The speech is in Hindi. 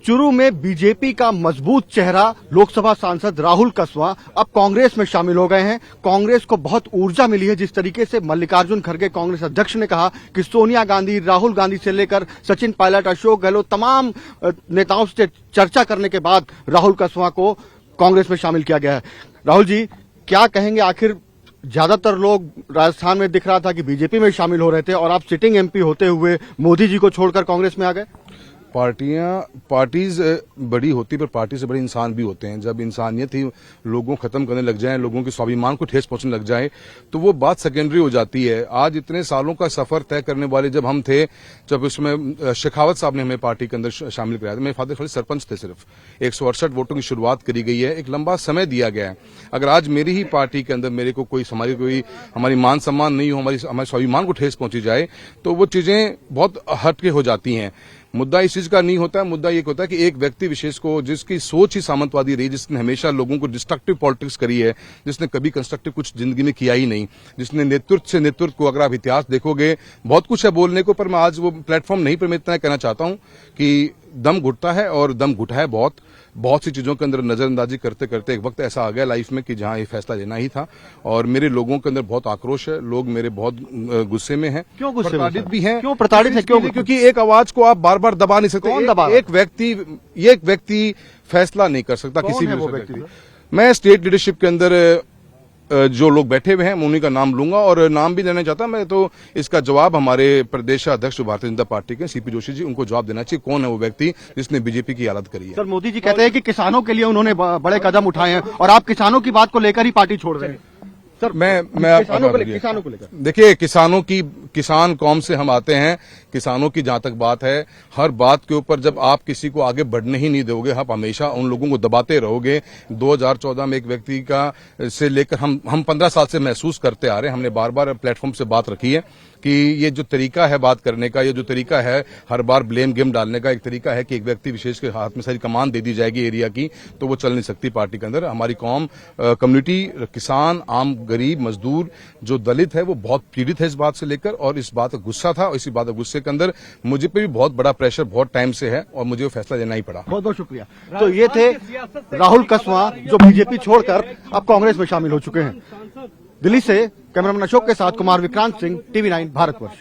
चुरू में बीजेपी का मजबूत चेहरा लोकसभा सांसद राहुल कसवा अब कांग्रेस में शामिल हो गए हैं। कांग्रेस को बहुत ऊर्जा मिली है। जिस तरीके से मल्लिकार्जुन खड़गे कांग्रेस अध्यक्ष ने कहा कि सोनिया गांधी, राहुल गांधी से लेकर सचिन पायलट, अशोक गहलोत, तमाम नेताओं से चर्चा करने के बाद राहुल कसवा को कांग्रेस में शामिल किया गया है। राहुल जी, क्या कहेंगे? आखिर ज्यादातर लोग राजस्थान में दिख रहा था कि बीजेपी में शामिल हो रहे थे और आप सिटिंग एमपी होते हुए मोदी जी को छोड़कर कांग्रेस में आ गए। पार्टीज बड़ी होती पर पार्टी से बड़े इंसान भी होते हैं। जब इंसानियत ही लोगों खत्म करने लग जाए, लोगों के स्वाभिमान को ठेस पहुंचने लग जाए, तो वो बात सेकेंडरी हो जाती है। आज इतने सालों का सफर तय करने वाले जब हम थे, जब उसमें शेखावत साहब ने हमें पार्टी के अंदर शामिल कराया था, मेरे फादर खाली सरपंच थे, सिर्फ 168 वोटों की शुरुआत करी गई है, एक लंबा समय दिया गया है। अगर आज मेरी ही पार्टी के अंदर मेरे को कोई हमारी मान सम्मान नहीं हो, हमारे स्वाभिमान को ठेस पहुंची जाए, तो वो चीजें बहुत हटके हो जाती हैं। मुद्दा इस चीज का नहीं होता है। मुद्दा ये होता है कि एक व्यक्ति विशेष को, जिसकी सोच ही सामंतवादी रही, जिसने हमेशा लोगों को डिस्ट्रक्टिव पॉलिटिक्स करी है, जिसने कभी कंस्ट्रक्टिव कुछ जिंदगी में किया ही नहीं, जिसने नेतृत्व को, अगर आप इतिहास देखोगे, बहुत कुछ है बोलने को, पर मैं आज वो प्लेटफॉर्म नहीं पर मैं इतना कहना चाहता हूं कि दम घुटता है और दम घुटा है बहुत सी चीजों के अंदर नजरअंदाजी करते करते एक वक्त ऐसा आ गया लाइफ में कि जहां ये फैसला लेना ही था। और मेरे लोगों के अंदर बहुत आक्रोश है, लोग मेरे बहुत गुस्से में हैं। क्यों गुस्से में? प्रताड़ित भी हैं। क्यों प्रताड़ित है? क्योंकि एक आवाज को आप बार बार दबा नहीं सकते। कौन दबा? एक व्यक्ति फैसला नहीं कर सकता किसी भी व्यक्ति। मैं स्टेट लीडरशिप के अंदर जो लोग बैठे हुए हैं उन्हीं का नाम लूंगा और नाम भी लेना चाहता मैं, तो इसका जवाब हमारे प्रदेश अध्यक्ष भारतीय जनता पार्टी के सीपी जोशी जी, उनको जवाब देना चाहिए कौन है वो व्यक्ति जिसने बीजेपी की हालत करी है। सर, मोदी जी कहते हैं कि किसानों के लिए उन्होंने बड़े कदम उठाए हैं और आप किसानों की बात को लेकर ही पार्टी छोड़ रहे हैं। सर, मैं किसानों को लेकर देखिए, किसान कौम से हम आते हैं। किसानों की जहां तक बात है, हर बात के ऊपर जब आप किसी को आगे बढ़ने ही नहीं दोगे, आप हमेशा उन लोगों को दबाते रहोगे। 2014 में एक व्यक्ति का से लेकर हम 15 साल से महसूस करते आ रहे हैं, हमने बार बार प्लेटफॉर्म से बात रखी है कि ये जो तरीका है बात करने का, ये जो तरीका है हर बार ब्लेम गेम डालने का, एक तरीका है कि एक व्यक्ति विशेष के हाथ में सारी कमान दे दी जाएगी एरिया की, तो वो चल नहीं सकती पार्टी के अंदर। हमारी कौम, कम्युनिटी, किसान, आम गरीब, मजदूर, जो दलित है, वो बहुत पीड़ित है इस बात से लेकर, और इस बात का गुस्सा था, और इसी बात का गुस्से के अंदर मुझे पे भी बहुत बड़ा प्रेशर बहुत टाइम से है और मुझे वो फैसला लेना ही पड़ा। बहुत बहुत शुक्रिया। तो ये थे राहुल कसवा, जो बीजेपी छोड़कर अब कांग्रेस में शामिल हो चुके हैं। दिल्ली से कैमरामैन अशोक के साथ कुमार विक्रांत सिंह, TV9 भारतवर्ष।